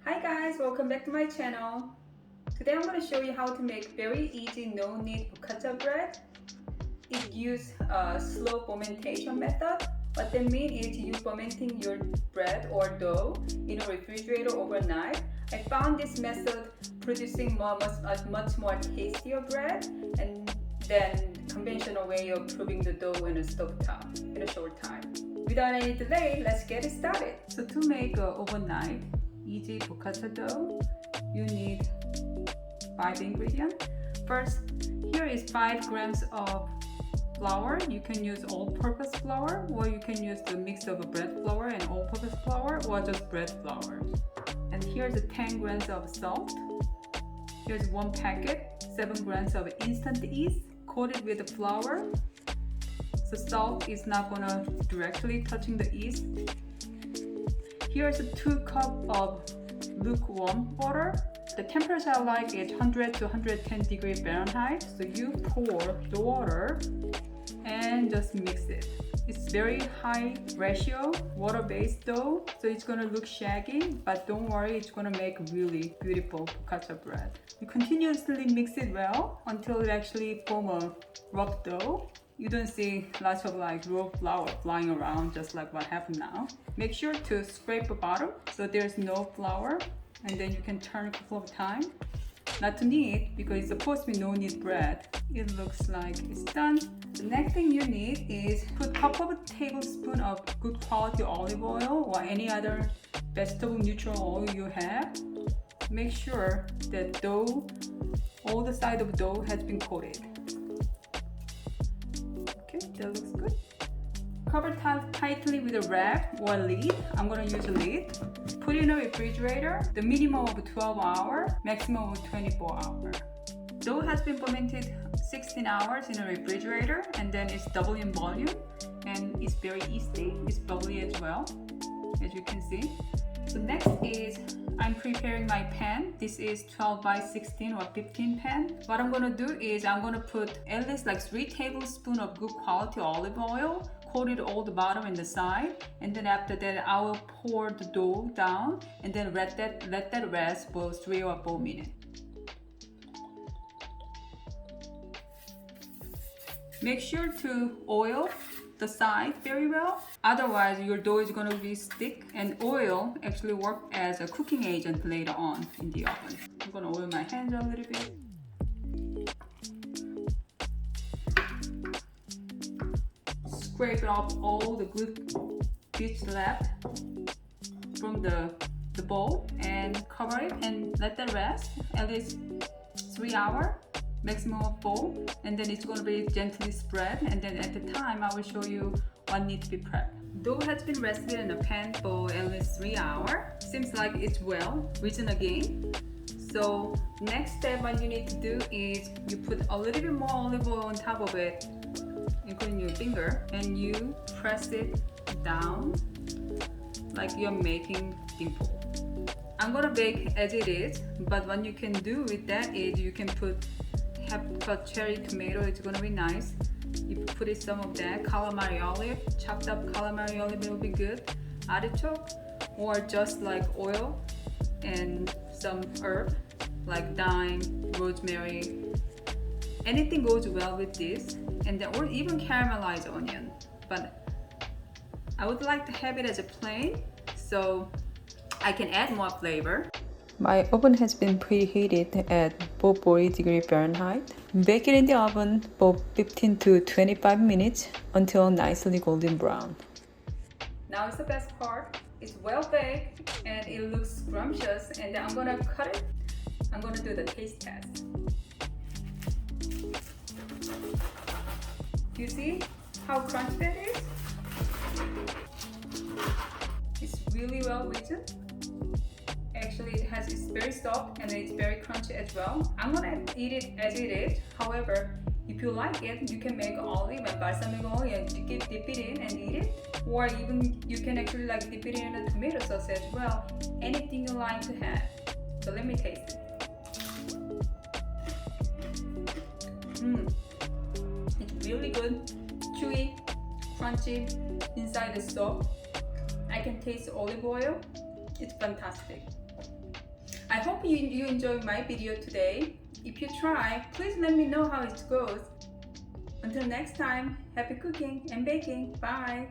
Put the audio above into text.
Hi guys, welcome back to my channel. Today I'm going to show you how to make very easy no-knead focaccia bread. It uses a slow fermentation method. What that means is you fermenting your bread or dough in a refrigerator overnight. I found this method producing much more tastier bread and than conventional way of proving the dough in a stovetop in a short time. Without any delay, let's get it started. So to make overnight easy focaccia dough, you need 5 ingredients. First, here is 5 grams of flour. You can use all-purpose flour, or you can use the mix of bread flour and all-purpose flour, or just bread flour. And here's 10 grams of salt. Here's 1 packet, 7 grams of instant yeast coated with the flour. So salt is not gonna directly touching the yeast. Here's 2 cups of lukewarm water. The temperature I like is 100 to 110 degrees Fahrenheit. So you pour the water and just mix it. It's very high ratio water-based dough, so it's gonna look shaggy, but don't worry, it's gonna make really beautiful focaccia bread. You continuously mix it well until it actually form a rough dough. You don't see lots of raw flour flying around just like what happened now. Make sure to scrape the bottom so there's no flour, and then you can turn a couple of times. Not to knead, because it's supposed to be no-knead bread. It looks like it's done. The next thing you need is put a couple of tablespoons of good quality olive oil or any other vegetable neutral oil you have. Make sure that all the side of dough has been coated. Okay, that looks good. Cover tightly with a wrap or a lid. I'm gonna use a lid. Put it in a refrigerator, the minimum of 12 hours, maximum of 24 hours. Dough has been fermented 16 hours in a refrigerator, and then it's double in volume, and it's very yeasty. It's bubbly as well, as you can see. So next is I'm preparing my pan. This is 12 by 16 or 15 pan. What I'm gonna do is I'm gonna put at least 3 tablespoons of good quality olive oil, coated all the bottom and the side, and then after that I will pour the dough down and then let that rest for 3 or 4 minutes. Make sure to oil the side very well, otherwise your dough is going to be stick, and oil actually works as a cooking agent later on in the oven. I'm going to oil my hands a little bit. Scrape off all the good bits left from the bowl and cover it and let that rest at least 3 hours, maximum of 4, and then it's going to be gently spread, and then at the time I will show you what needs to be prepped. Dough has been rested in a pan for at least 3 hours. Seems like it's well risen again. So next step what you need to do is you put a little bit more olive oil on top of it, including your finger, and you press it down like you're making dimple. I'm gonna bake as it is, but what you can do with that is you can have cherry tomato. It's gonna be nice. You put it some of that calamari olive, chopped up calamari olive will be good. Artichoke, or just oil and some herb like thyme, rosemary. Anything goes well with this, and then, or even caramelized onion. But I would like to have it as a plain, so I can add more flavor. My oven has been preheated at 440 degrees Fahrenheit. Bake it in the oven for 15 to 25 minutes until nicely golden brown. Now it's the best part. It's well baked and it looks scrumptious, and then I'm gonna cut it. I'm gonna do the taste test. You see how crunchy that is? It's really well risen. Actually, it's very soft and it's very crunchy as well. I'm gonna eat it as it is. However, if you like it, you can make olive and balsamic oil and dip it in and eat it. Or even you can actually dip it in a tomato sauce as well. Anything you like to have. So let me taste it. It's really good, chewy, crunchy, inside is soft. I can taste olive oil. It's fantastic. hope you enjoyed my video today. If you try, please let me know how it goes. Until next time, happy cooking and baking. Bye!